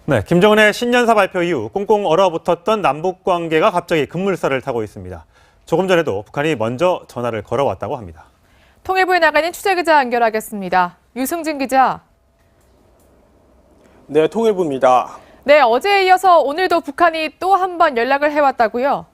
네, 김정은의 신년사 발표 이후 꽁꽁 얼어붙었던 남북 관계가 갑자기 급물살을 타고 있습니다. 조금 전에도 북한이 먼저 전화를 걸어왔다고 합니다. 통일부에 나가는 취재기자 연결하겠습니다. 유승진 기자. 네, 통일부입니다. 네, 어제에 이어서 오늘도 북한이 또 한 번 연락을 해왔다고요?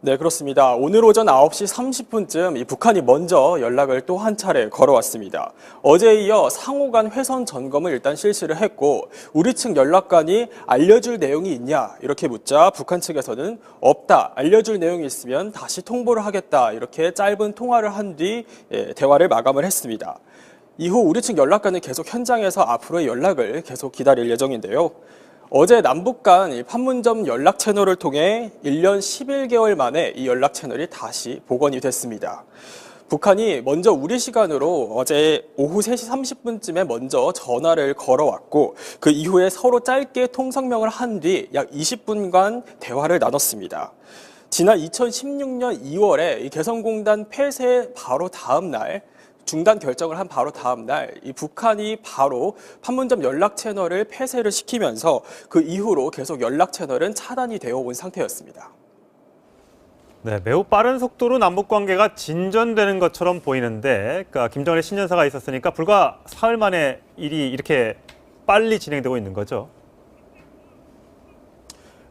네, 그렇습니다. 오늘 오전 9시 30분쯤 이 북한이 먼저 연락을 또 한 차례 걸어왔습니다. 어제에 이어 상호 간 회선 점검을 일단 실시를 했고 우리 측 연락관이 알려줄 내용이 있냐 이렇게 묻자 북한 측에서는 없다, 알려줄 내용이 있으면 다시 통보를 하겠다 이렇게 짧은 통화를 한 뒤 대화를 마감을 했습니다. 이후 우리 측 연락관은 계속 현장에서 앞으로의 연락을 계속 기다릴 예정인데요. 어제 남북 간 판문점 연락 채널을 통해 1년 11개월 만에 이 연락 채널이 다시 복원이 됐습니다. 북한이 먼저 우리 시간으로 어제 오후 3시 30분쯤에 먼저 전화를 걸어왔고 그 이후에 서로 짧게 통성명을 한 뒤 약 20분간 대화를 나눴습니다. 지난 2016년 2월에 이 개성공단 폐쇄 바로 다음 날 중단 결정을 한 바로 다음 날 이 북한이 바로 판문점 연락 채널을 폐쇄를 시키면서 그 이후로 계속 연락 채널은 차단이 되어 온 상태였습니다. 네, 매우 빠른 속도로 남북 관계가 진전되는 것처럼 보이는데, 그러니까 김정은의 신년사가 있었으니까 불과 사흘 만에 일이 이렇게 빨리 진행되고 있는 거죠.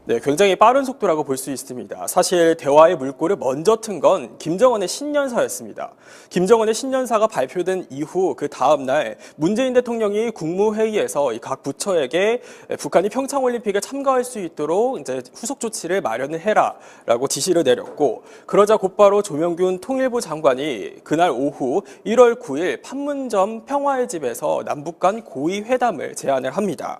네, 굉장히 빠른 속도라고 볼 수 있습니다. 사실 대화의 물꼬를 먼저 튼 건 김정은의 신년사였습니다. 김정은의 신년사가 발표된 이후 그 다음 날 문재인 대통령이 국무회의에서 각 부처에게 북한이 평창올림픽에 참가할 수 있도록 이제 후속 조치를 마련을 해라라고 지시를 내렸고 그러자 곧바로 조명균 통일부 장관이 그날 오후 1월 9일 판문점 평화의 집에서 남북 간 고위 회담을 제안을 합니다.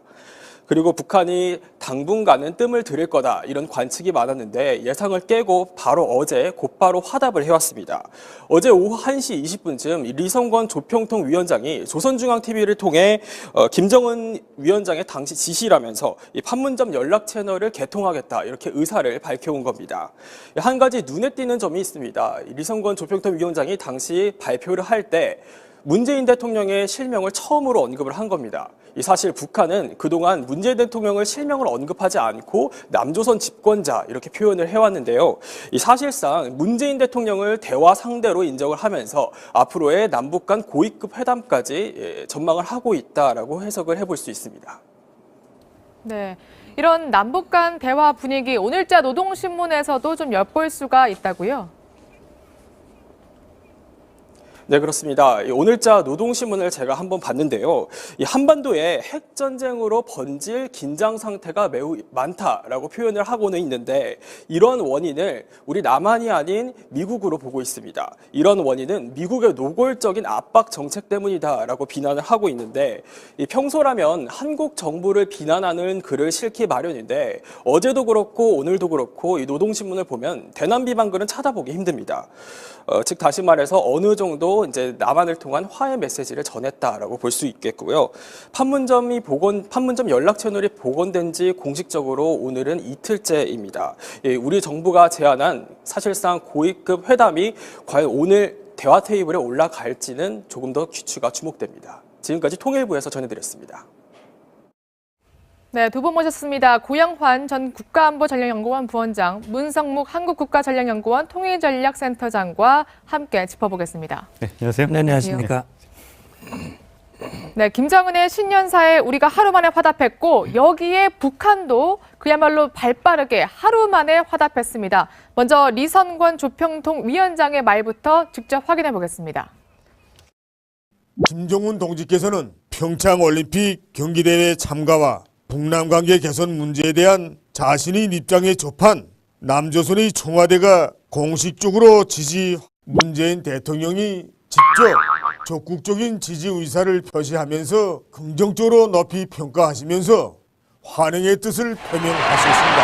그리고 북한이 당분간은 뜸을 들일 거다 이런 관측이 많았는데 예상을 깨고 바로 어제 곧바로 화답을 해왔습니다. 어제 오후 1시 20분쯤 리성권 조평통 위원장이 조선중앙TV를 통해 김정은 위원장의 당시 지시라면서 이 판문점 연락 채널을 개통하겠다 이렇게 의사를 밝혀온 겁니다. 한 가지 눈에 띄는 점이 있습니다. 리성권 조평통 위원장이 당시 발표를 할 때 문재인 대통령의 실명을 처음으로 언급을 한 겁니다. 사실 북한은 그동안 문재인 대통령을 실명을 언급하지 않고 남조선 집권자 이렇게 표현을 해왔는데요. 사실상 문재인 대통령을 대화 상대로 인정을 하면서 앞으로의 남북 간 고위급 회담까지 전망을 하고 있다라고 해석을 해볼 수 있습니다. 네, 이런 남북 간 대화 분위기 오늘자 노동신문에서도 좀 엿볼 수가 있다고요? 네, 그렇습니다. 오늘자 노동신문을 제가 한번 봤는데요. 이 한반도에 핵전쟁으로 번질 긴장 상태가 매우 많다라고 표현을 하고는 있는데 이런 원인을 우리 남한이 아닌 미국으로 보고 있습니다. 이런 원인은 미국의 노골적인 압박 정책 때문이다라고 비난을 하고 있는데 평소라면 한국 정부를 비난하는 글을 실기 마련인데 어제도 그렇고 오늘도 그렇고 이 노동신문을 보면 대남 비방 글은 찾아보기 힘듭니다. 즉 다시 말해서 어느 정도 이제 남한을 통한 화해 메시지를 전했다라고 볼 수 있겠고요. 판문점 연락 채널이 복원된 지 공식적으로 오늘은 이틀째입니다. 우리 정부가 제안한 사실상 고위급 회담이 과연 오늘 대화 테이블에 올라갈지는 조금 더 귀추가 주목됩니다. 지금까지 통일부에서 전해드렸습니다. 네, 두 분 모셨습니다. 고영환 전 국가안보전략연구원 부원장, 문성묵 한국국가전략연구원 통일전략센터장과 함께 짚어보겠습니다. 네, 안녕하세요. 네, 안녕하십니까. 네, 김정은의 신년사에 우리가 하루 만에 화답했고 여기에 북한도 그야말로 발빠르게 하루 만에 화답했습니다. 먼저 리선권 조평통 위원장의 말부터 직접 확인해 보겠습니다. 김정은 동지께서는 평창올림픽 경기대회 참가와 북남관계 개선 문제에 대한 자신의 입장에 접한 남조선의 청와대가 공식적으로 문재인 대통령이 직접 적극적인 지지 의사를 표시하면서 긍정적으로 높이 평가하시면서 환영의 뜻을 표명하셨습니다.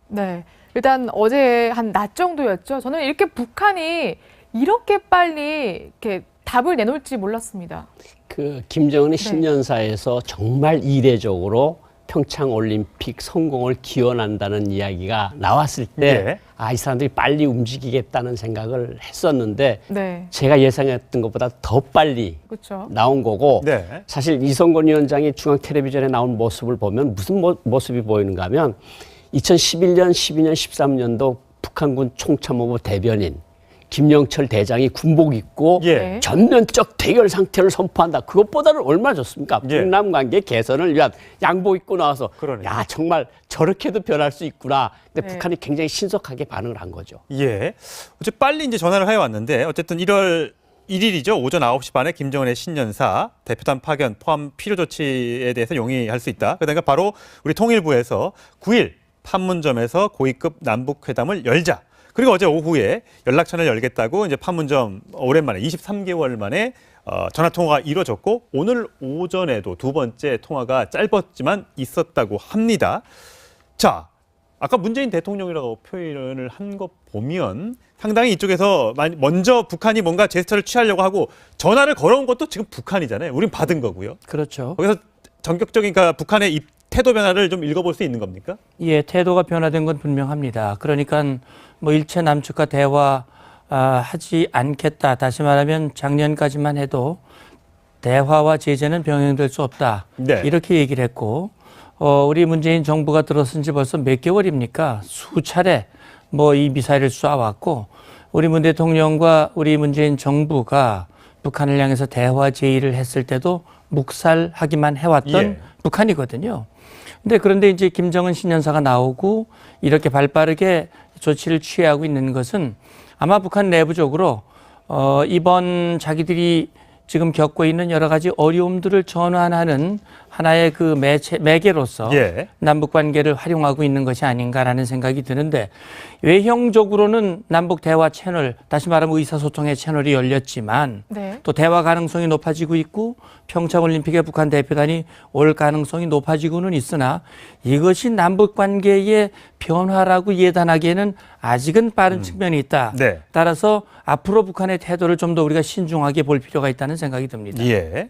네, 일단 어제 한 낮 정도였죠. 저는 이렇게 북한이 이렇게 빨리 이렇게 답을 내놓을지 몰랐습니다. 김정은의 신년사에서 정말 이례적으로 평창 올림픽 성공을 기원한다는 이야기가 나왔을 때 예. 이 사람들이 빨리 움직이겠다는 생각을 했었는데 네. 제가 예상했던 것보다 더 빨리 그렇죠. 나온 거고 네. 사실 이성건 위원장이 중앙 텔레비전에 나온 모습을 보면 무슨 모습이 보이는가 하면 2011년, 12년, 13년도 북한군 총참모부 대변인 김영철 대장이 군복 입고 예. 전면적 대결 상태를 선포한다. 그것보다는 얼마나 좋습니까? 예. 북남 관계 개선을 위한 양복 입고 나와서 그러네요. 야 정말 저렇게도 변할 수 있구나. 근데 네. 북한이 굉장히 신속하게 반응을 한 거죠. 예. 어째 빨리 이제 전화를 해왔는데 어쨌든 1월 1일이죠. 오전 9시 반에 김정은의 신년사 대표단 파견 포함 필요 조치에 대해서 용의할 수 있다. 그러니까 바로 우리 통일부에서 9일 판문점에서 고위급 남북 회담을 열자. 그리고 어제 오후에 연락처를 열겠다고 이제 판문점 오랜만에 23개월 만에 전화 통화가 이루어졌고 오늘 오전에도 두 번째 통화가 짧았지만 있었다고 합니다. 자, 아까 문재인 대통령이라고 표현을 한 거 보면 상당히 이쪽에서 먼저 북한이 뭔가 제스처를 취하려고 하고 전화를 걸어온 것도 지금 북한이잖아요. 우린 받은 거고요. 그렇죠. 거기서 전격적인 그러니까 북한의 태도 변화를 좀 읽어볼 수 있는 겁니까? 예, 태도가 변화된 건 분명합니다. 그러니까 뭐 일체 남측과 대화하지 않겠다. 다시 말하면 작년까지만 해도 대화와 제재는 병행될 수 없다. 네. 이렇게 얘기를 했고 우리 문재인 정부가 들어선 지 벌써 몇 개월입니까? 수차례 뭐 이 미사일을 쏴왔고 우리 문 대통령과 우리 문재인 정부가 북한을 향해서 대화 제의를 했을 때도 묵살하기만 해왔던 예. 북한이거든요. 그런데 이제 김정은 신년사가 나오고 이렇게 발빠르게 조치를 취하고 있는 것은 아마 북한 내부적으로 이번 자기들이 지금 겪고 있는 여러 가지 어려움들을 전환하는 하나의 그 매개로서 예. 남북 관계를 활용하고 있는 것이 아닌가라는 생각이 드는데 외형적으로는 남북 대화 채널, 다시 말하면 의사소통의 채널이 열렸지만 네. 또 대화 가능성이 높아지고 있고 평창올림픽에 북한 대표단이 올 가능성이 높아지고는 있으나 이것이 남북 관계의 변화라고 예단하기에는 아직은 빠른 측면이 있다. 네. 따라서 앞으로 북한의 태도를 좀 더 우리가 신중하게 볼 필요가 있다는 생각이 듭니다. 예.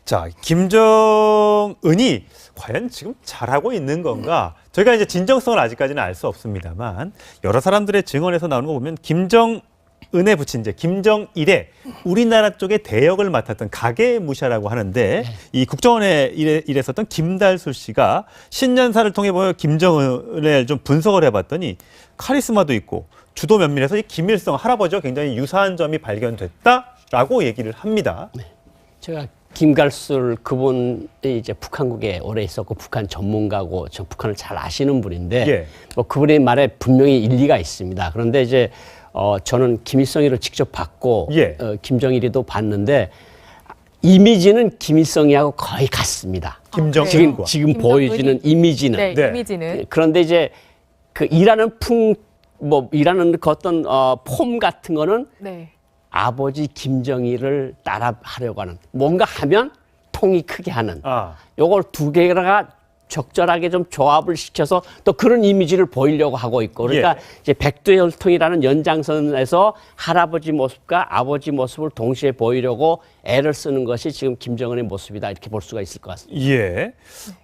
자, 김정은이 과연 지금 잘하고 있는 건가? 저희가 이제 진정성을 아직까지는 알 수 없습니다만 여러 사람들의 증언에서 나오는 거 보면 김정은에 붙인 이제 김정일의 우리나라 쪽의 대역을 맡았던 가계무샤라고 하는데 이 국정원에 일했었던 김달수 씨가 신년사를 통해 보면 김정은을 좀 분석을 해봤더니 카리스마도 있고 주도 면밀해서 이 김일성 할아버지와 굉장히 유사한 점이 발견됐다라고 얘기를 합니다. 제가 김갈술 그분이 이제 북한국에 오래 있었고 북한 전문가고 저 북한을 잘 아시는 분인데 예. 뭐 그분의 말에 분명히 일리가 있습니다. 그런데 이제 저는 김일성이를 직접 봤고 예. 김정일이도 봤는데 이미지는 김일성이하고 거의 같습니다. 김정일과. 지금 김정은이? 보여지는 이미지는 네, 네. 이미지는. 그런데 이제 그 일하는 일하는 그 어떤 폼 같은 거는 네. 아버지 김정일을 따라하려고 하는 뭔가 하면 통이 크게 하는 아. 요걸 두 개가 적절하게 좀 조합을 시켜서 또 그런 이미지를 보이려고 하고 있고 그러니까 예. 이제 백두혈통이라는 연장선에서 할아버지 모습과 아버지 모습을 동시에 보이려고 애를 쓰는 것이 지금 김정은의 모습이다 이렇게 볼 수가 있을 것 같습니다. 예.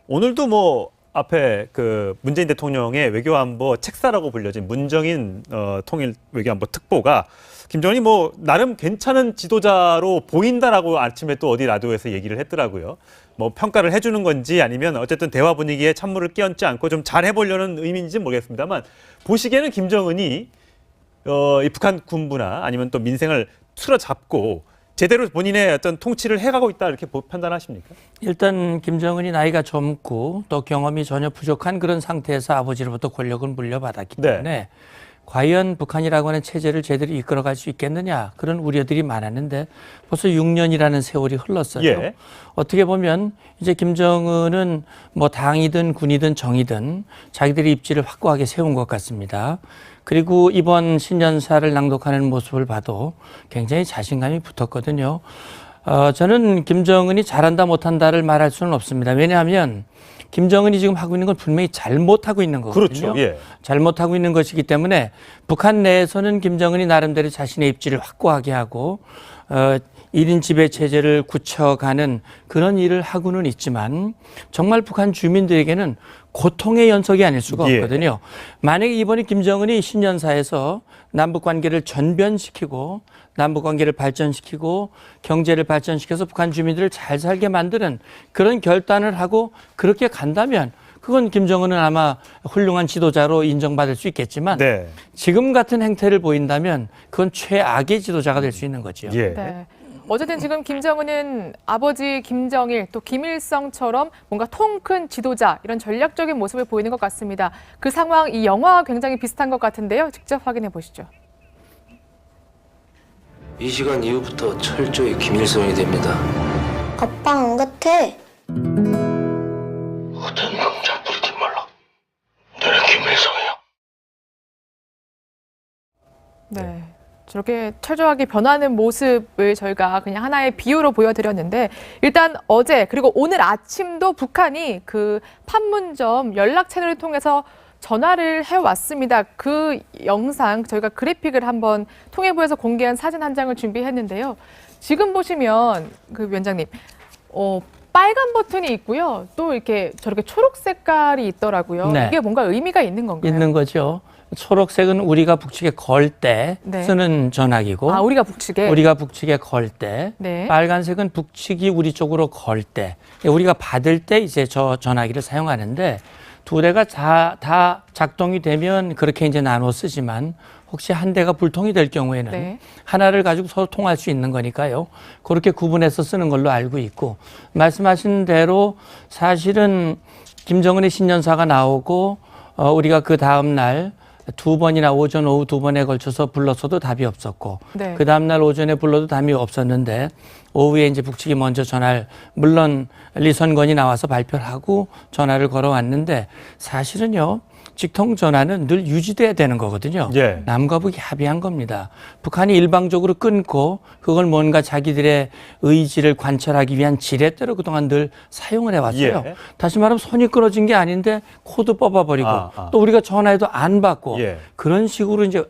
오늘도 뭐 앞에 그 문재인 대통령의 외교안보 책사라고 불려진 문정인 통일 외교안보 특보가 김정은이 뭐 나름 괜찮은 지도자로 보인다라고 아침에 또 어디 라디오에서 얘기를 했더라고요. 뭐 평가를 해주는 건지 아니면 어쨌든 대화 분위기에 찬물을 끼얹지 않고 좀 잘해보려는 의미인지 모르겠습니다만 보시기에는 김정은이 이 북한 군부나 아니면 또 민생을 틀어잡고 제대로 본인의 어떤 통치를 해가고 있다 이렇게 판단하십니까? 일단 김정은이 나이가 젊고 또 경험이 전혀 부족한 그런 상태에서 아버지로부터 권력을 물려받았기 네. 때문에 과연 북한이라고 하는 체제를 제대로 이끌어갈 수 있겠느냐 그런 우려들이 많았는데 벌써 6년이라는 세월이 흘렀어요. 예. 어떻게 보면 이제 김정은은 뭐 당이든 군이든 정이든 자기들의 입지를 확고하게 세운 것 같습니다. 그리고 이번 신년사를 낭독하는 모습을 봐도 굉장히 자신감이 붙었거든요. 저는 김정은이 잘한다 못한다를 말할 수는 없습니다. 왜냐하면 김정은이 지금 하고 있는 건 분명히 잘못하고 있는 거거든요. 그렇죠. 예. 잘못하고 있는 것이기 때문에 북한 내에서는 김정은이 나름대로 자신의 입지를 확고하게 하고 1인 지배 체제를 굳혀가는 그런 일을 하고는 있지만 정말 북한 주민들에게는 고통의 연속이 아닐 수가 예. 없거든요. 만약에 이번에 김정은이 신년사에서 남북 관계를 전변시키고 남북 관계를 발전시키고 경제를 발전시켜서 북한 주민들을 잘 살게 만드는 그런 결단을 하고 그렇게 간다면 그건 김정은은 아마 훌륭한 지도자로 인정받을 수 있겠지만 네. 지금 같은 행태를 보인다면 그건 최악의 지도자가 될 수 있는 거죠. 예. 네. 어쨌든 지금 김정은은 아버지 김정일 또 김일성처럼 뭔가 통 큰 지도자 이런 전략적인 모습을 보이는 것 같습니다. 그 상황 이 영화와 굉장히 비슷한 것 같은데요. 직접 확인해 보시죠. 이 시간 이후부터 철저히 김일성이 됩니다. 아빠 안 같아. 어떤 공작 부리지 말라. 너는 김일성이야. 네. 저렇게 철저하게 변하는 모습을 저희가 그냥 하나의 비유로 보여드렸는데 일단 어제 그리고 오늘 아침도 북한이 그 판문점 연락 채널을 통해서 전화를 해왔습니다. 그 영상 저희가 그래픽을 한번 통일부에서 공개한 사진 한 장을 준비했는데요. 지금 보시면 그 위원장님 빨간 버튼이 있고요. 또 이렇게 저렇게 초록 색깔이 있더라고요. 네. 이게 뭔가 의미가 있는 건가요? 있는 거죠. 초록색은 우리가 북측에 걸 때 네. 쓰는 전화기고 아, 우리가 북측에. 우리가 북측에 걸 때 네. 빨간색은 북측이 우리 쪽으로 걸 때 우리가 받을 때 이제 저 전화기를 사용하는데 두 대가 다 작동이 되면 그렇게 이제 나눠 쓰지만 혹시 한 대가 불통이 될 경우에는 네. 하나를 가지고 서로 통할 수 있는 거니까요. 그렇게 구분해서 쓰는 걸로 알고 있고 말씀하신 대로 사실은 김정은의 신년사가 나오고 우리가 그 다음 날 두 번이나 오전 오후 두 번에 걸쳐서 불렀어도 답이 없었고 네. 그 다음 날 오전에 불러도 답이 없었는데 오후에 이제 북측이 먼저 전화를 물론 리선권이 나와서 발표를 하고 전화를 걸어왔는데 사실은요 직통 전화는 늘 유지돼야 되는 거거든요. 예. 남과 북이 합의한 겁니다. 북한이 일방적으로 끊고 그걸 뭔가 자기들의 의지를 관철하기 위한 지렛대로 그동안 늘 사용을 해왔어요. 예. 다시 말하면 손이 끊어진 게 아닌데 코드 뽑아버리고 또 우리가 전화해도 안 받고 예. 그런 식으로 이제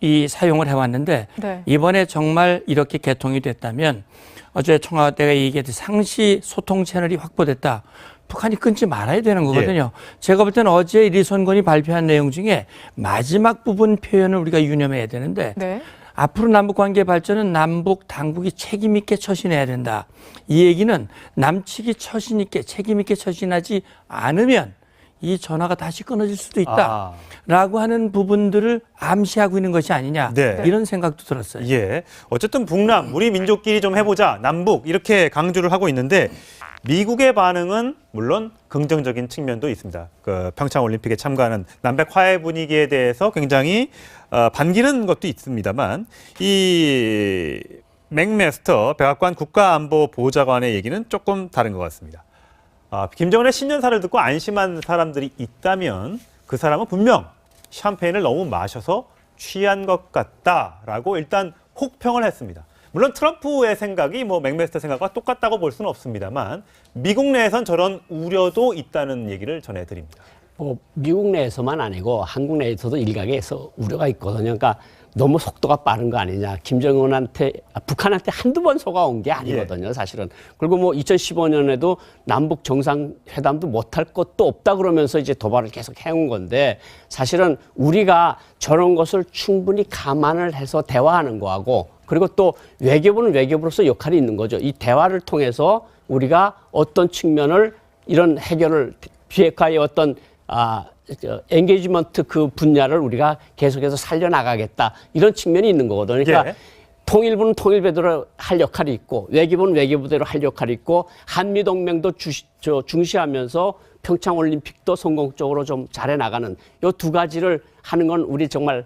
이 사용을 해왔는데 네. 이번에 정말 이렇게 개통이 됐다면 어제 청와대가 얘기했듯이 상시 소통 채널이 확보됐다. 북한이 끊지 말아야 되는 거거든요. 제가 볼 때는 어제 리선권이 발표한 내용 중에 마지막 부분 표현을 우리가 유념해야 되는데 네. 앞으로 남북관계 발전은 남북 당국이 책임 있게 처신해야 된다. 이 얘기는 남측이 처신 있게 책임 있게 처신하지 않으면 이 전화가 다시 끊어질 수도 있다. 라고 하는 부분들을 암시하고 있는 것이 아니냐. 네. 이런 생각도 들었어요. 예. 어쨌든 북남, 우리 민족끼리 좀 해보자. 남북 이렇게 강조를 하고 있는데 미국의 반응은 물론 긍정적인 측면도 있습니다. 그 평창 올림픽에 참가하는 남북 화해 분위기에 대해서 굉장히 반기는 것도 있습니다만 이 맥메스터 백악관 국가안보보좌관의 얘기는 조금 다른 것 같습니다. 김정은의 신년사를 듣고 안심한 사람들이 있다면 그 사람은 분명 샴페인을 너무 마셔서 취한 것 같다라고 일단 혹평을 했습니다. 물론 트럼프의 생각이 맥메스터 생각과 똑같다고 볼 수는 없습니다만 미국 내에선 저런 우려도 있다는 얘기를 전해드립니다. 미국 내에서만 아니고 한국 내에서도 일각에서 우려가 있거든요. 그러니까 너무 속도가 빠른 거 아니냐. 김정은한테, 북한한테 한두 번 속아온 게 아니거든요, 사실은. 그리고 2015년에도 남북 정상회담도 못할 것도 없다 그러면서 이제 도발을 계속 해온 건데 사실은 우리가 저런 것을 충분히 감안을 해서 대화하는 거하고 그리고 또 외교부는 외교부로서 역할이 있는 거죠. 이 대화를 통해서 우리가 어떤 측면을 이런 해결을 비핵화의 어떤 엔게이지먼트 그 분야를 우리가 계속해서 살려나가겠다. 이런 측면이 있는 거거든요. 그러니까 예. 통일부는 통일부대로 할 역할이 있고 외교부는 외교부대로 할 역할이 있고 한미동맹도 중시하면서 평창올림픽도 성공적으로 좀 잘해나가는 이 두 가지를 하는 건 우리 정말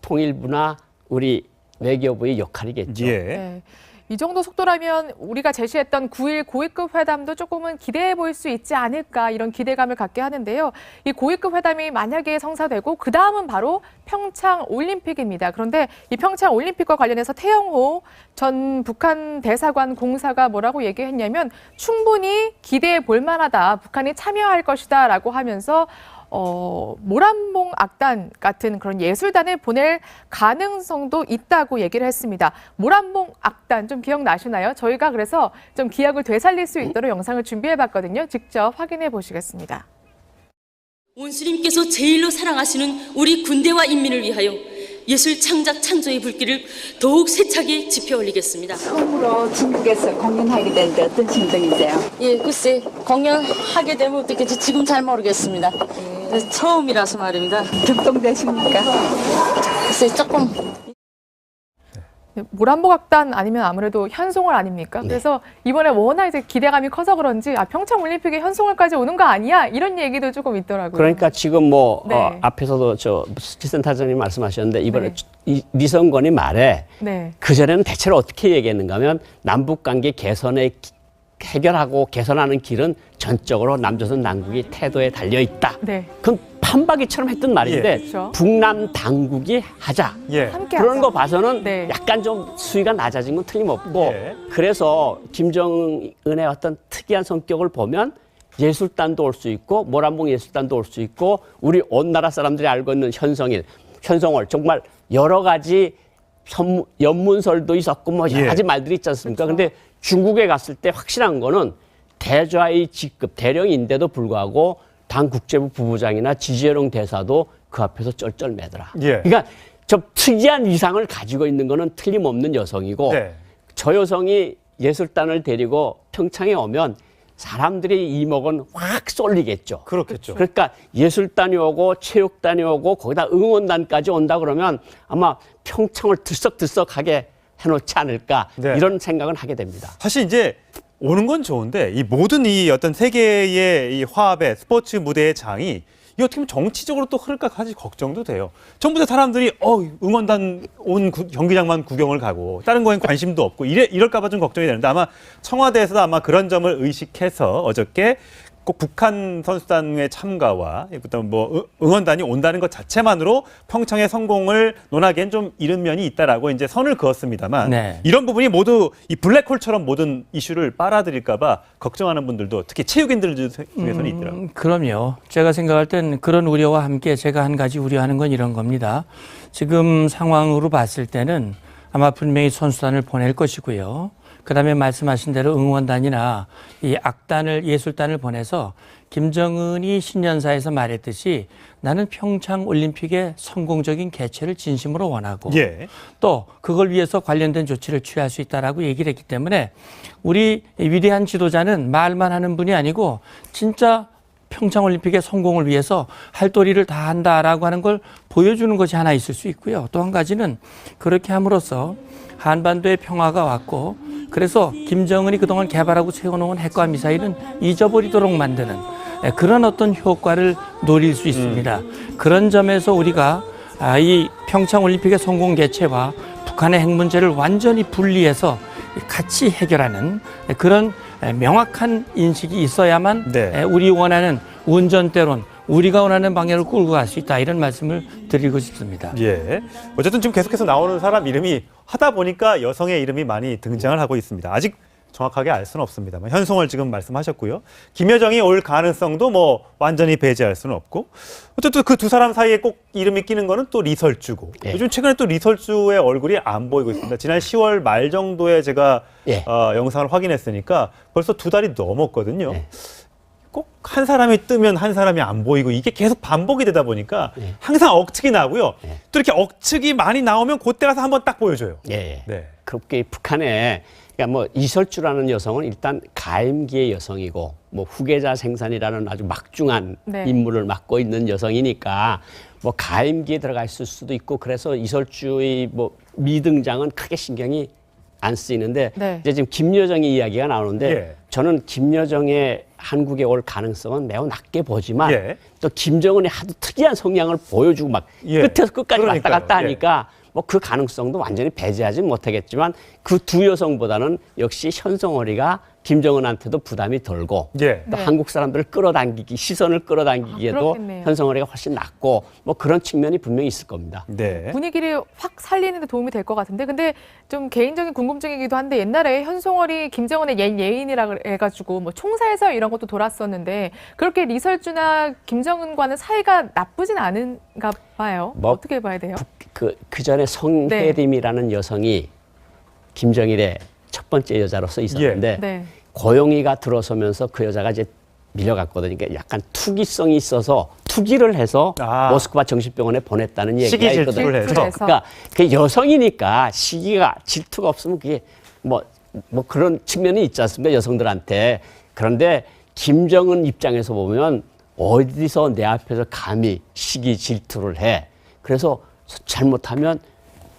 통일부나 우리 외교부의 역할이겠죠. 예. 네. 이 정도 속도라면 우리가 제시했던 9일 고위급 회담도 조금은 기대해 볼 수 있지 않을까 이런 기대감을 갖게 하는데요. 이 고위급 회담이 만약에 성사되고 그 다음은 바로 평창 올림픽입니다. 그런데 이 평창 올림픽과 관련해서 태영호 전 북한 대사관 공사가 뭐라고 얘기했냐면 충분히 기대해 볼 만하다. 북한이 참여할 것이다라고 하면서 모란봉 악단 같은 그런 예술단을 보낼 가능성도 있다고 얘기를 했습니다. 모란봉 악단 좀 기억나시나요? 저희가 그래서 좀 기억을 되살릴 수 있도록 영상을 준비해봤거든요. 직접 확인해 보시겠습니다. 온수님께서 제일로 사랑하시는 우리 군대와 인민을 위하여 예술 창작 창조의 불길을 더욱 세차게 지펴 올리겠습니다. 처음으로 중국에서 공연하게 되는데 어떤 심정이세요? 예, 글쎄 공연하게 되면 어떻겠지 지금 잘 모르겠습니다. 처음이라서 말입니다. 격동되십니까? 글쎄 조금. 모란봉 악단 아니면 아무래도 현송월 아닙니까? 네. 그래서 이번에 워낙 이제 기대감이 커서 그런지 평창 올림픽에 현송월까지 오는 거 아니야? 이런 얘기도 조금 있더라고요. 그러니까 지금 뭐 네. 앞에서도 수지센터장님 말씀하셨는데 이번에 네. 리성건이 말해 네. 그전에는 대체로 어떻게 얘기했는가 하면 남북관계 개선에 해결하고 개선하는 길은 전적으로 남조선 당국이 태도에 달려 있다. 네. 그건 판박이처럼 했던 말인데 예. 그렇죠. 북남 당국이 하자. 예. 함께 그런 하자. 거 봐서는 네. 약간 좀 수위가 낮아진 건 틀림없고 예. 그래서 김정은의 어떤 특이한 성격을 보면 예술단도 올 수 있고 모란봉 예술단도 올 수 있고 우리 온 나라 사람들이 알고 있는 현송월 정말 여러 가지 연문설도 있었고 뭐 여러 예. 가지 말들이 있지 않습니까? 근데 중국에 갔을 때 확실한 거는 대좌의 직급 대령인데도 불구하고 당 국제부 부부장이나 지재룡 대사도 그 앞에서 쩔쩔매더라. 예. 그러니까 좀 특이한 위상을 가지고 있는 거는 틀림없는 여성이고 네. 저 여성이 예술단을 데리고 평창에 오면 사람들의 이목은 확 쏠리겠죠. 그렇겠죠. 그러니까 예술단이 오고 체육단이 오고 거기다 응원단까지 온다 그러면 아마 평창을 들썩들썩하게 해놓지 않을까 네. 이런 생각은 하게 됩니다. 사실 이제 오는 건 좋은데 이 모든 이 어떤 세계의 이 화합의 스포츠 무대의 장이 이 어떻게 보면 정치적으로 또 흐를까 사실 걱정도 돼요. 전부 다 사람들이 응원단 온 경기장만 구경을 가고 다른 거엔 관심도 없고 이럴까 봐 좀 걱정이 되는데 아마 청와대에서도 아마 그런 점을 의식해서 어저께 꼭 북한 선수단의 참가와 일단 뭐 응원단이 온다는 것 자체만으로 평창의 성공을 논하기엔 좀 이른 면이 있다라고 이제 선을 그었습니다만 네. 이런 부분이 모두 이 블랙홀처럼 모든 이슈를 빨아들일까 봐 걱정하는 분들도 특히 체육인들 중에서는 있더라고요. 그럼요. 제가 생각할 땐 그런 우려와 함께 제가 한 가지 우려하는 건 이런 겁니다. 지금 상황으로 봤을 때는 아마 분명히 선수단을 보낼 것이고요. 그다음에 말씀하신 대로 응원단이나 이 악단을 예술단을 보내서 김정은이 신년사에서 말했듯이 나는 평창 올림픽의 성공적인 개최를 진심으로 원하고 예. 또 그걸 위해서 관련된 조치를 취할 수 있다라고 얘기를 했기 때문에 우리 위대한 지도자는 말만 하는 분이 아니고 진짜 평창 올림픽의 성공을 위해서 할 도리를 다 한다라고 하는 걸 보여주는 것이 하나 있을 수 있고요. 또 한 가지는 그렇게 함으로써 한반도의 평화가 왔고 그래서 김정은이 그동안 개발하고 세워놓은 핵과 미사일은 잊어버리도록 만드는 그런 어떤 효과를 노릴 수 있습니다. 그런 점에서 우리가 이 평창 올림픽의 성공 개최와 북한의 핵 문제를 완전히 분리해서 같이 해결하는 그런 명확한 인식이 있어야만 네. 우리 원하는 운전대론 우리가 원하는 방향을 끌고 갈 수 있다 이런 말씀을 드리고 싶습니다. 예. 어쨌든 지금 계속해서 나오는 사람 이름이 하다 보니까 여성의 이름이 많이 등장을 하고 있습니다. 아직 정확하게 알 수는 없습니다만 현송월 지금 말씀하셨고요. 김여정이 올 가능성도 뭐 완전히 배제할 수는 없고 어쨌든 그 두 사람 사이에 꼭 이름이 끼는 거는 또 리설주고 예. 요즘 최근에 또 리설주의 얼굴이 안 보이고 있습니다. 지난 10월 말 정도에 제가 예. 영상을 확인했으니까 벌써 2달이 넘었거든요. 예. 꼭 한 사람이 뜨면 한 사람이 안 보이고 이게 계속 반복이 되다 보니까 항상 억측이 나고요. 또 이렇게 억측이 많이 나오면 그때 가서 한번 딱 보여줘요. 예. 네. 그렇게 북한에 그러니까 뭐 이설주라는 여성은 일단 가임기의 여성이고 뭐 후계자 생산이라는 아주 막중한 네. 임무를 맡고 있는 여성이니까 뭐 가임기에 들어가 있을 수도 있고 그래서 이설주의 뭐 미등장은 크게 신경이 안 쓰이는데 네. 이제 지금 김여정의 이야기가 나오는데 예. 저는 김여정의 한국에 올 가능성은 매우 낮게 보지만 예. 또 김정은이 하도 특이한 성향을 보여주고 막 예. 끝에서 끝까지 왔다 그러니까요. 갔다 하니까 뭐 그 가능성도 완전히 배제하지 못하겠지만 그 두 여성보다는 역시 현송월이가 김정은한테도 부담이 덜고 예. 또 네. 한국 사람들을 끌어당기기, 시선을 끌어당기기에도 그렇겠네요. 현성월이가 훨씬 낫고 뭐 그런 측면이 분명히 있을 겁니다. 네. 분위기를 확 살리는 데 도움이 될 것 같은데 근데 좀 개인적인 궁금증이기도 한데 옛날에 현송월이 김정은의 옛 예인이라 해가지고 뭐 총살설 이런 것도 돌았었는데 그렇게 리설주나 김정은과는 사이가 나쁘진 않은가 봐요. 뭐 어떻게 봐야 돼요? 그 전에 성혜림이라는 여성이 김정일의 첫 번째 여자로서 있었는데 네. 고용이가 들어서면서 그 여자가 이제 밀려갔거든요. 그러니까 약간 투기성이 있어서 투기를 해서 모스크바 정신병원에 보냈다는 얘기가 시기 있거든요. 질투를 해서. 그러니까 그 여성이니까 시기가 질투가 없으면 그게 뭐 그런 측면이 있지 않습니까? 여성들한테. 그런데 김정은 입장에서 보면 어디서 내 앞에서 감히 시기 질투를 해. 그래서 잘못하면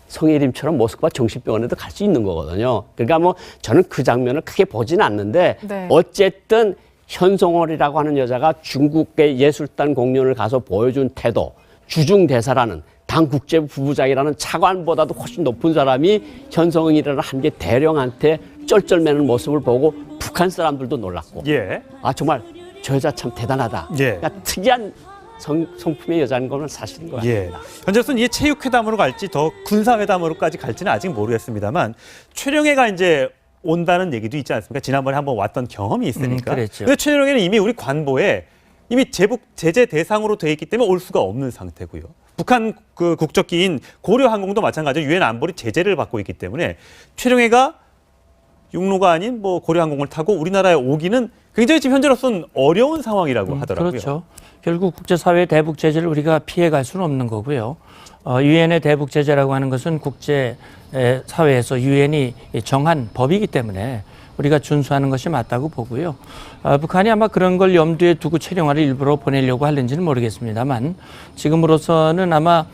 성혜림처럼 모스크바 정신병원에도 갈 수 있는 거거든요. 그러니까 뭐 저는 그 장면을 크게 보지는 않는데 네. 어쨌든 현송월이라고 하는 여자가 중국의 예술단 공연을 가서 보여준 태도, 주중대사라는 당 국제부 부부장이라는 차관보다도 훨씬 높은 사람이 현송월이라는 한 개 대령한테 쩔쩔매는 모습을 보고 북한 사람들도 놀랐고 예. 아 정말 저 여자 참 대단하다. 예. 그러니까 특이한 성품의 여자인 거는 사실인 것 예. 같습니다. 현재로서는 이게 체육회담으로 갈지 더 군사회담으로까지 갈지는 아직 모르겠습니다만 최룡해가 이제 온다는 얘기도 있지 않습니까? 지난번에 한번 왔던 경험이 있으니까. 그랬죠. 근데 최룡해는 이미 우리 관보에 이미 제재 대상으로 돼 있기 때문에 올 수가 없는 상태고요. 북한 그 국적기인 고려항공도 마찬가지로 유엔 안보리 제재를 받고 있기 때문에 최룡해가 육로가 아닌 뭐 고려항공을 타고 우리나라에 오기는 굉장히 지금 현재로서는 어려운 상황이라고 하더라고요. 그렇죠. 결국 국제사회의 대북 제재를 우리가 피해갈 수는 없는 거고요. 유엔의 대북 제재라고 하는 것은 국제 사회에서 유엔이 정한 법이기 때문에 우리가 준수하는 것이 맞다고 보고요. 북한이 아마 그런 걸 염두에 두고 최령화를 일부러 보내려고 하는지는 모르겠습니다만 지금으로서는 아마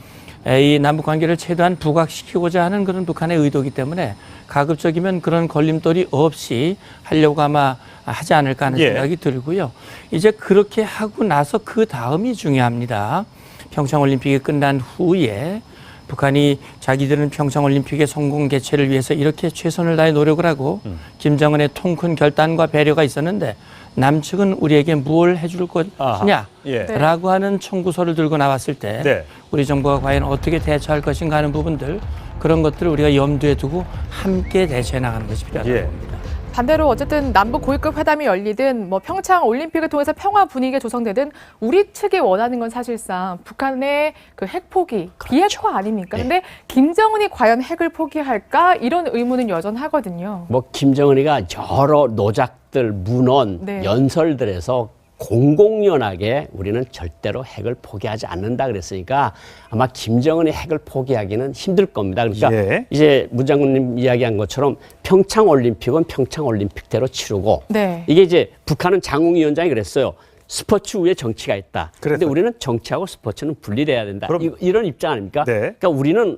이 남북 관계를 최대한 부각시키고자 하는 그런 북한의 의도이기 때문에 가급적이면 그런 걸림돌이 없이 하려고 아마 하지 않을까 하는 생각이 들고요. 이제 그렇게 하고 나서 그 다음이 중요합니다. 평창올림픽이 끝난 후에 북한이 자기들은 평창올림픽의 성공 개최를 위해서 이렇게 최선을 다해 노력을 하고 김정은의 통큰 결단과 배려가 있었는데 남측은 우리에게 뭘 해줄 것이냐라고 하는 청구서를 들고 나왔을 때 우리 정부가 과연 어떻게 대처할 것인가 하는 부분들 그런 것들을 우리가 염두에 두고 함께 대처해 나가는 것이 필요하다고 봅니다. 반대로 어쨌든 남북 고위급 회담이 열리든 뭐 평창 올림픽을 통해서 평화 분위기가 조성되든 우리 측이 원하는 건 사실상 북한의 그 핵 포기, 비핵화 아닙니까? 근데 김정은이 과연 핵을 포기할까? 이런 의문은 여전하거든요. 뭐 김정은이가 여러 노작들, 문헌, 연설들에서 공공연하게 우리는 절대로 핵을 포기하지 않는다 그랬으니까 아마 김정은이 핵을 포기하기는 힘들 겁니다. 그러니까 이제 문 장군님 이야기한 것처럼 평창올림픽은 평창올림픽대로 치르고 이게 이제 북한은 장웅위원장이 그랬어요. 스포츠 위에 정치가 있다. 그런데 우리는 정치하고 스포츠는 분리돼야 된다. 이런 입장 아닙니까? 그러니까 우리는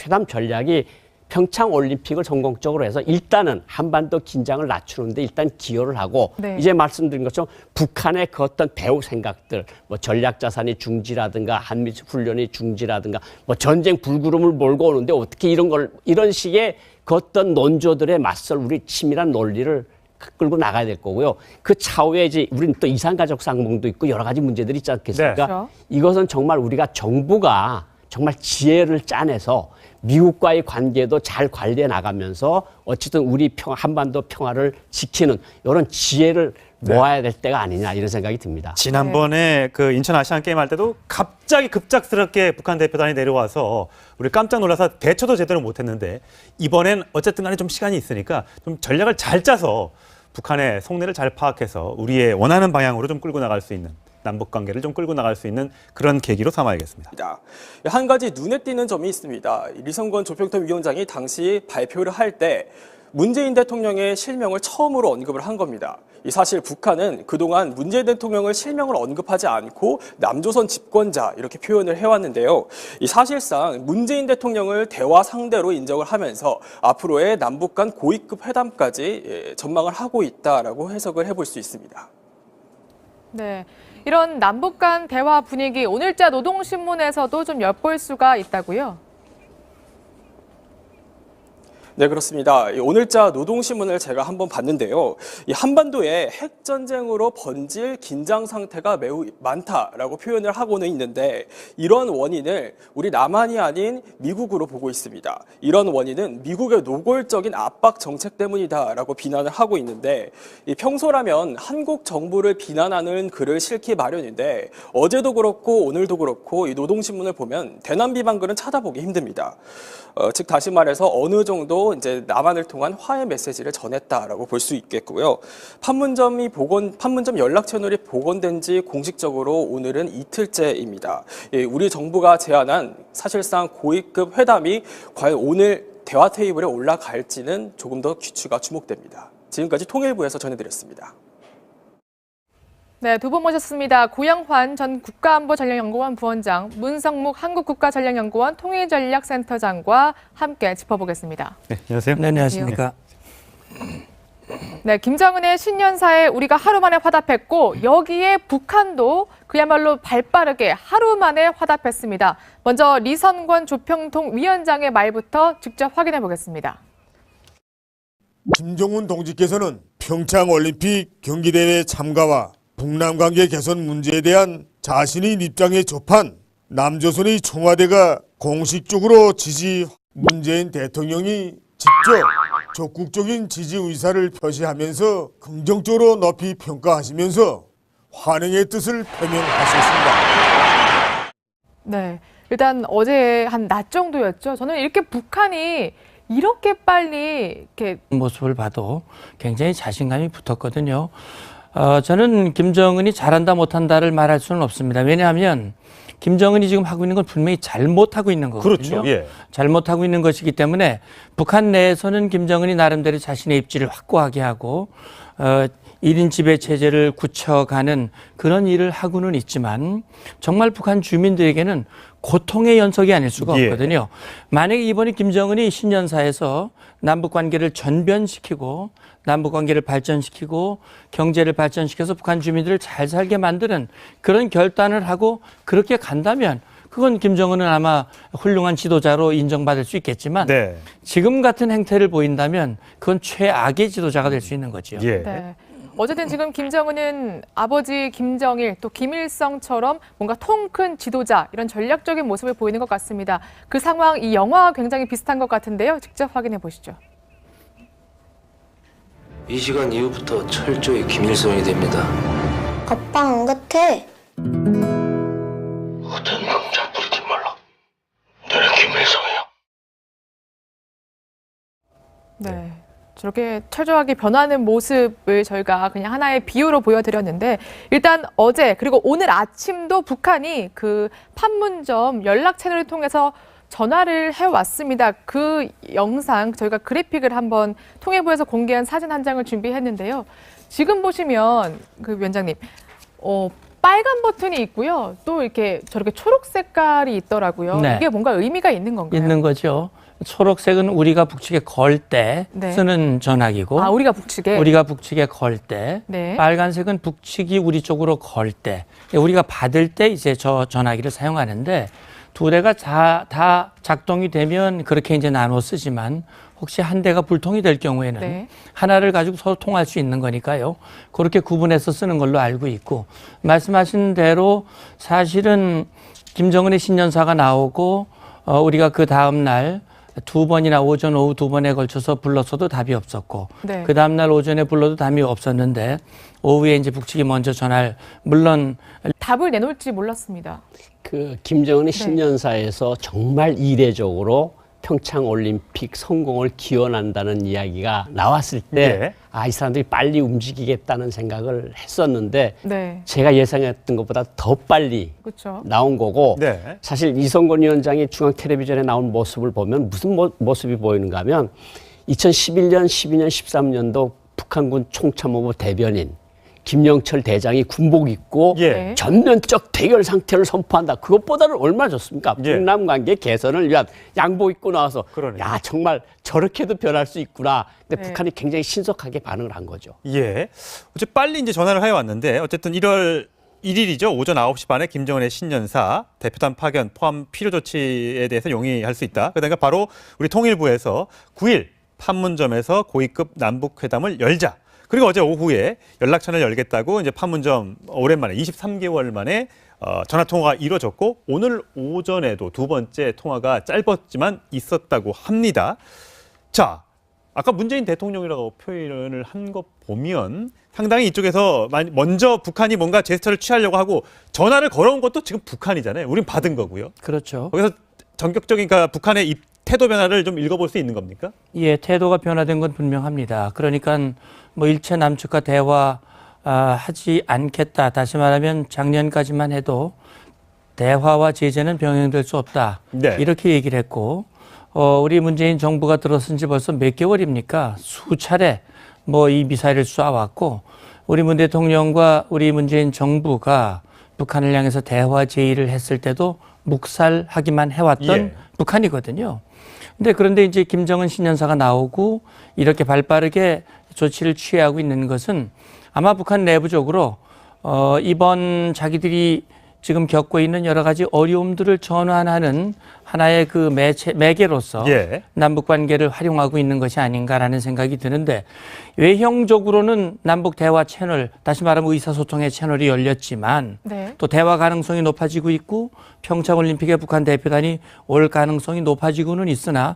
회담 전략이 평창올림픽을 성공적으로 해서 일단은 한반도 긴장을 낮추는데 일단 기여를 하고 이제 말씀드린 것처럼 북한의 그 어떤 배후 생각들 뭐 전략자산이 중지라든가 한미 훈련이 중지라든가 뭐 전쟁 불구름을 몰고 오는데 어떻게 이런 식의 그 어떤 논조들에 맞설 우리 치밀한 논리를 끌고 나가야 될 거고요. 그 차후에 이제 우리는 또 이산가족 상봉도 있고 여러 가지 문제들이 있지 않겠습니까? 이것은 정말 우리가 정부가 정말 지혜를 짜내서 미국과의 관계도 잘 관리해 나가면서 어쨌든 우리 한반도 평화를 지키는 이런 지혜를 모아야 될 때가 아니냐 이런 생각이 듭니다. 지난번에 그 인천 아시안 게임 할 때도 갑자기 급작스럽게 북한 대표단이 내려와서 우리 깜짝 놀라서 대처도 제대로 못했는데 이번엔 어쨌든 간에 좀 시간이 있으니까 좀 전략을 잘 짜서 북한의 속내를 잘 파악해서 우리의 원하는 방향으로 좀 끌고 나갈 수 있는 남북 관계를 좀 끌고 나갈 수 있는 그런 계기로 삼아야겠습니다. 한 가지 눈에 띄는 점이 있습니다. 리성건 조평통 위원장이 당시 발표를 할 때 문재인 대통령의 실명을 처음으로 언급을 한 겁니다. 사실 북한은 그동안 문재인 대통령을 실명을 언급하지 않고 남조선 집권자 이렇게 표현을 해왔는데요. 사실상 문재인 대통령을 대화 상대로 인정을 하면서 앞으로의 남북 간 고위급 회담까지 전망을 하고 있다라고 해석을 해볼 수 있습니다. 네. 이런 남북 간 대화 분위기 오늘자 노동신문에서도 좀 엿볼 수가 있다고요? 네, 그렇습니다. 이 오늘자 노동신문을 제가 한번 봤는데요. 이 한반도에 핵전쟁으로 번질 긴장 상태가 매우 많다라고 표현을 하고는 있는데 이런 원인을 우리 남한이 아닌 미국으로 보고 있습니다. 이런 원인은 미국의 노골적인 압박 정책 때문이다라고 비난을 하고 있는데 이 평소라면 한국 정부를 비난하는 글을 실기 마련인데 어제도 그렇고 오늘도 그렇고 이 노동신문을 보면 대남 비방 글은 찾아보기 힘듭니다. 즉 다시 말해서 어느 정도 이제 남한을 통한 화해 메시지를 전했다라고 볼 수 있겠고요. 판문점 연락 채널이 복원된 지 공식적으로 오늘은 이틀째입니다. 우리 정부가 제안한 사실상 고위급 회담이 과연 오늘 대화 테이블에 올라갈지는 조금 더 귀추가 주목됩니다. 지금까지 통일부에서 전해드렸습니다. 네, 두 분 모셨습니다. 고영환 전 국가안보전략연구원 부원장, 문성묵 한국국가전략연구원 통일전략센터장과 함께 짚어보겠습니다. 네, 안녕하세요. 네, 안녕하십니까. 네, 김정은의 신년사에 우리가 하루 만에 화답했고 여기에 북한도 그야말로 발빠르게 하루 만에 화답했습니다. 먼저 리선권 조평통 위원장의 말부터 직접 확인해 보겠습니다. 김정은 동지께서는 평창올림픽 경기대회 참가와 북남관계 개선 문제에 대한 자신의 입장에 접한 남조선의 청와대가 공식적으로 지지 문재인 대통령이 직접 적극적인 지지 의사를 표시하면서 긍정적으로 높이 평가하시면서 환영의 뜻을 표명하셨습니다. 네, 일단 어제 한 낮 정도였죠. 저는 이렇게 북한이 이렇게 빨리 이렇게 모습을 봐도 굉장히 자신감이 붙었거든요. 저는 김정은이 잘한다 못한다를 말할 수는 없습니다. 왜냐하면 김정은이 지금 하고 있는 건 분명히 잘못하고 있는 거거든요. 그렇죠. 예. 잘못하고 있는 것이기 때문에 북한 내에서는 김정은이 나름대로 자신의 입지를 확고하게 하고 1인 지배 체제를 굳혀가는 그런 일을 하고는 있지만 정말 북한 주민들에게는 고통의 연속이 아닐 수가 없거든요. 만약에 이번에 김정은이 신년사에서 남북 관계를 전변시키고 남북 관계를 발전시키고 경제를 발전시켜서 북한 주민들을 잘 살게 만드는 그런 결단을 하고 그렇게 간다면 그건 김정은은 아마 훌륭한 지도자로 인정받을 수 있겠지만 네. 지금 같은 행태를 보인다면 그건 최악의 지도자가 될 수 있는 거죠. 예. 네. 어쨌든 지금 김정은은 아버지 김정일 또 김일성처럼 뭔가 통 큰 지도자 이런 전략적인 모습을 보이는 것 같습니다. 그 상황 이 영화와 굉장히 비슷한 것 같은데요. 직접 확인해 보시죠. 이 시간 이후부터 철저히 김일성이 됩니다. 아빠 안 같아. 어떤 공작 부리지 말라. 너는 김일성이야. 네. 저렇게 철저하게 변하는 모습을 저희가 그냥 하나의 비유로 보여드렸는데 일단 어제 그리고 오늘 아침도 북한이 그 판문점 연락 채널을 통해서 전화를 해왔습니다. 그 영상 저희가 그래픽을 한번 통일부에서 공개한 사진 한 장을 준비했는데요. 지금 보시면 그 위원장님 빨간 버튼이 있고요. 또 이렇게 저렇게 초록 색깔이 있더라고요. 네. 이게 뭔가 의미가 있는 건가요? 있는 거죠. 초록색은 우리가 북측에 걸 때 네. 쓰는 전화기고 아, 우리가 북측에? 우리가 북측에 걸 때 네. 빨간색은 북측이 우리 쪽으로 걸 때 우리가 받을 때 이제 저 전화기를 사용하는데 두 대가 다 작동이 되면 그렇게 이제 나눠 쓰지만 혹시 한 대가 불통이 될 경우에는 네. 하나를 가지고 서로 통할 수 있는 거니까요. 그렇게 구분해서 쓰는 걸로 알고 있고 말씀하신 대로 사실은 김정은의 신년사가 나오고 우리가 그 다음 날 두 번이나 오전 오후 두 번에 걸쳐서 불렀어도 답이 없었고 네. 그 다음 날 오전에 불러도 답이 없었는데 오후에 이제 북측이 먼저 전화를 물론 답을 내놓을지 몰랐습니다. 그 김정은의 신년사에서 정말 이례적으로 평창올림픽 성공을 기원한다는 이야기가 나왔을 때 이 사람들이 빨리 움직이겠다는 생각을 했었는데 네. 제가 예상했던 것보다 더 빨리 그렇죠. 나온 거고 네. 사실 이성건 위원장이 중앙 텔레비전에 나온 모습을 보면 무슨 모습이 보이는가 하면 2011년, 12년, 13년도 북한군 총참모부 대변인 김영철 대장이 군복 입고 예. 전면적 대결 상태를 선포한다. 그것보다는 얼마나 좋습니까? 예. 북남 관계 개선을 위한 양복 입고 나와서 그러네요. 야 정말 저렇게도 변할 수 있구나. 근데 네. 북한이 굉장히 신속하게 반응을 한 거죠. 예. 어제 빨리 이제 전화를 해왔는데 어쨌든 1월 1일이죠. 오전 9시 반에 김정은의 신년사 대표단 파견 포함 필요 조치에 대해서 용의할 수 있다. 그러니까 바로 우리 통일부에서 9일 판문점에서 고위급 남북 회담을 열자. 그리고 어제 오후에 연락처를 열겠다고 이제 판문점 오랜만에 23개월 만에 전화 통화가 이루어졌고 오늘 오전에도 두 번째 통화가 짧았지만 있었다고 합니다. 자, 아까 문재인 대통령이라고 표현을 한 거 보면 상당히 이쪽에서 먼저 북한이 뭔가 제스처를 취하려고 하고 전화를 걸어온 것도 지금 북한이잖아요. 우린 받은 거고요. 그렇죠. 거기서 전격적인 그러니까 북한의 이 태도 변화를 좀 읽어볼 수 있는 겁니까? 예, 태도가 변화된 건 분명합니다. 그러니까 뭐 일체 남측과 대화하지 않겠다. 다시 말하면 작년까지만 해도 대화와 제재는 병행될 수 없다. 네. 이렇게 얘기를 했고 우리 문재인 정부가 들어선 지 벌써 몇 개월입니까? 수차례 뭐 이 미사일을 쏴왔고 우리 문 대통령과 우리 문재인 정부가 북한을 향해서 대화 제의를 했을 때도 묵살하기만 해왔던 예. 북한이거든요. 그런데 이제 김정은 신년사가 나오고 이렇게 발빠르게 조치를 취하고 있는 것은 아마 북한 내부적으로 이번 자기들이 지금 겪고 있는 여러 가지 어려움들을 전환하는 하나의 그 매개로서 예. 남북 관계를 활용하고 있는 것이 아닌가라는 생각이 드는데 외형적으로는 남북 대화 채널, 다시 말하면 의사소통의 채널이 열렸지만 네. 또 대화 가능성이 높아지고 있고 평창올림픽에 북한 대표단이 올 가능성이 높아지고는 있으나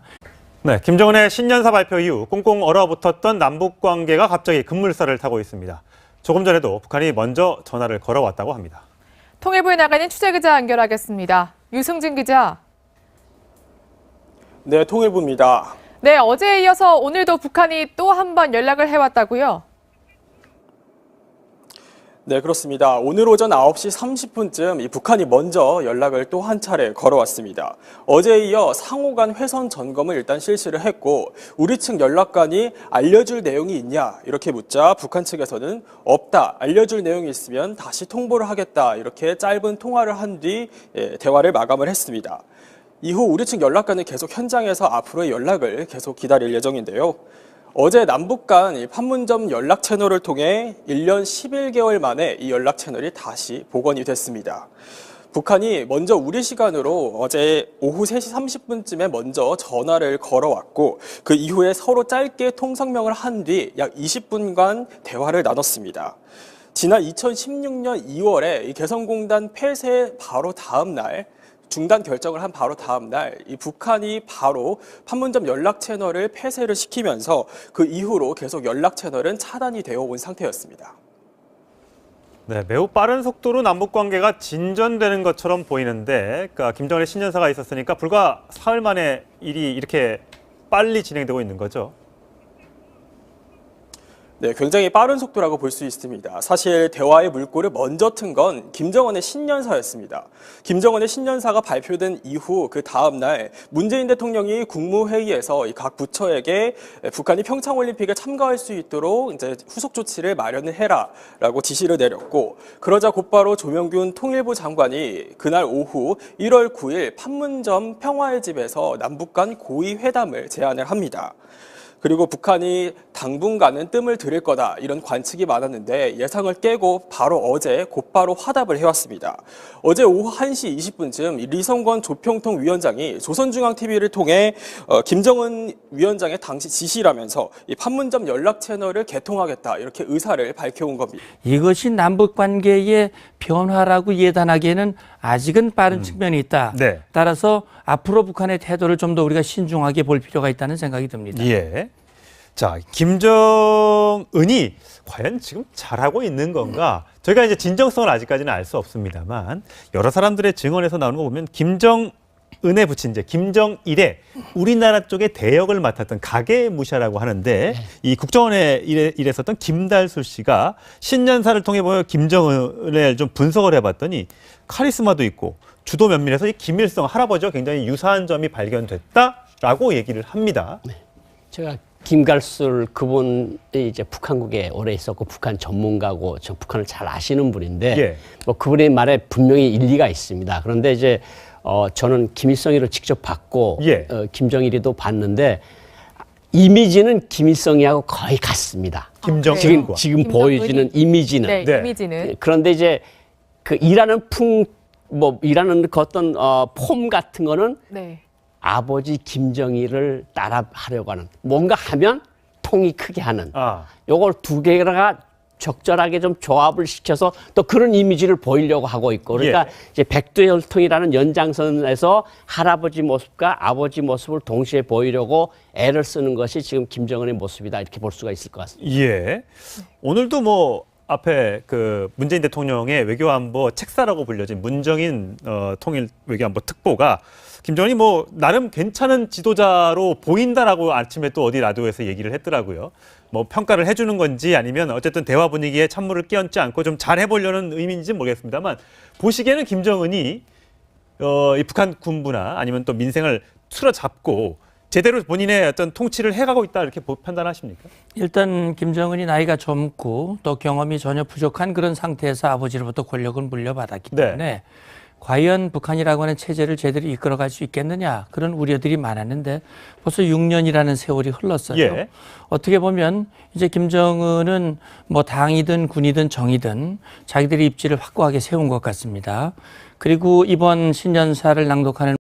네, 김정은의 신년사 발표 이후 꽁꽁 얼어붙었던 남북 관계가 갑자기 급물살을 타고 있습니다. 조금 전에도 북한이 먼저 전화를 걸어왔다고 합니다. 통일부에 나가는 취재기자 연결하겠습니다. 유승진 기자. 네, 통일부입니다. 네, 어제에 이어서 오늘도 북한이 또 한 번 연락을 해왔다고요? 네, 그렇습니다. 오늘 오전 9시 30분쯤 이 북한이 먼저 연락을 또 한 차례 걸어왔습니다. 어제에 이어 상호 간 회선 점검을 일단 실시를 했고 우리 측 연락관이 알려줄 내용이 있냐 이렇게 묻자 북한 측에서는 없다. 알려줄 내용이 있으면 다시 통보를 하겠다. 이렇게 짧은 통화를 한 뒤 대화를 마감을 했습니다. 이후 우리 측 연락관은 계속 현장에서 앞으로의 연락을 계속 기다릴 예정인데요. 어제 남북 간 판문점 연락 채널을 통해 1년 11개월 만에 이 연락 채널이 다시 복원이 됐습니다. 북한이 먼저 우리 시간으로 어제 오후 3시 30분쯤에 먼저 전화를 걸어왔고 그 이후에 서로 짧게 통성명을 한 뒤 약 20분간 대화를 나눴습니다. 지난 2016년 2월에 이 개성공단 폐쇄 바로 다음 날 중단 결정을 한 바로 다음 날 이 북한이 바로 판문점 연락 채널을 폐쇄를 시키면서 그 이후로 계속 연락 채널은 차단이 되어 온 상태였습니다. 네, 매우 빠른 속도로 남북 관계가 진전되는 것처럼 보이는데, 그러니까 김정은의 신년사가 있었으니까 불과 사흘 만에 일이 이렇게 빨리 진행되고 있는 거죠. 네, 굉장히 빠른 속도라고 볼 수 있습니다. 사실 대화의 물꼬를 먼저 튼 건 김정은의 신년사였습니다. 김정은의 신년사가 발표된 이후 그 다음 날 문재인 대통령이 국무회의에서 각 부처에게 북한이 평창올림픽에 참가할 수 있도록 이제 후속 조치를 마련을 해라라고 지시를 내렸고 그러자 곧바로 조명균 통일부 장관이 그날 오후 1월 9일 판문점 평화의 집에서 남북 간 고위 회담을 제안을 합니다. 그리고 북한이 당분간은 뜸을 들일 거다 이런 관측이 많았는데 예상을 깨고 바로 어제 곧바로 화답을 해왔습니다. 어제 오후 1시 20분쯤 리성권 조평통 위원장이 조선중앙TV를 통해 김정은 위원장의 당시 지시라면서 이 판문점 연락 채널을 개통하겠다 이렇게 의사를 밝혀온 겁니다. 이것이 남북 관계의 변화라고 예단하기에는 아직은 빠른 측면이 있다. 네. 따라서 앞으로 북한의 태도를 좀 더 우리가 신중하게 볼 필요가 있다는 생각이 듭니다. 예. 자, 김정은이 과연 지금 잘하고 있는 건가? 저희가 이제 진정성을 아직까지는 알 수 없습니다만 여러 사람들의 증언에서 나오는 거 보면 김정은에 붙인 이제 김정일에 우리나라 쪽의 대역을 맡았던 가계무샤라고 하는데 이 국정원에 일했었던 김달수 씨가 신년사를 통해 보면 김정은을 좀 분석을 해봤더니 카리스마도 있고 주도 면밀해서 이 김일성 할아버지와 굉장히 유사한 점이 발견됐다라고 얘기를 합니다. 제가 김갈술 그분이 이제 북한국에 오래 있었고 북한 전문가고 저 북한을 잘 아시는 분인데 예. 뭐 그분의 말에 분명히 일리가 있습니다. 그런데 이제 저는 김일성이를 직접 봤고 예. 김정일이도 봤는데 이미지는 김일성이하고 거의 같습니다. 김정일과 지금 김정은이? 보여지는 이미지는. 네, 네. 이미지는. 그런데 이제 그 일하는 일하는 그 어떤 폼 같은 거는 네. 아버지 김정일을 따라하려고 하는, 뭔가 하면 통이 크게 하는, 요걸 두 개가 적절하게 좀 조합을 시켜서 또 그런 이미지를 보이려고 하고 있고, 그러니까 이제 백두혈통이라는 연장선에서 할아버지 모습과 아버지 모습을 동시에 보이려고 애를 쓰는 것이 지금 김정은의 모습이다, 이렇게 볼 수가 있을 것 같습니다. 예. 오늘도 뭐 앞에 그 문재인 대통령의 외교안보 책사라고 불려진 문정인 통일 외교안보 특보가 김정은이 뭐 나름 괜찮은 지도자로 보인다라고 아침에 또 어디 라디오에서 얘기를 했더라고요. 뭐 평가를 해주는 건지 아니면 어쨌든 대화 분위기에 찬물을 끼얹지 않고 좀 잘 해보려는 의미인지는 모르겠습니다만, 보시기에는 김정은이 이 북한 군부나 아니면 또 민생을 틀어잡고 제대로 본인의 어떤 통치를 해가고 있다, 이렇게 판단하십니까? 일단 김정은이 나이가 젊고 또 경험이 전혀 부족한 그런 상태에서 아버지로부터 권력을 물려받았기 때문에 과연 북한이라고 하는 체제를 제대로 이끌어갈 수 있겠느냐, 그런 우려들이 많았는데 벌써 6년이라는 세월이 흘렀어요. 어떻게 보면 이제 김정은은 뭐 당이든 군이든 정이든 자기들의 입지를 확고하게 세운 것 같습니다. 그리고 이번 신년사를 낭독하는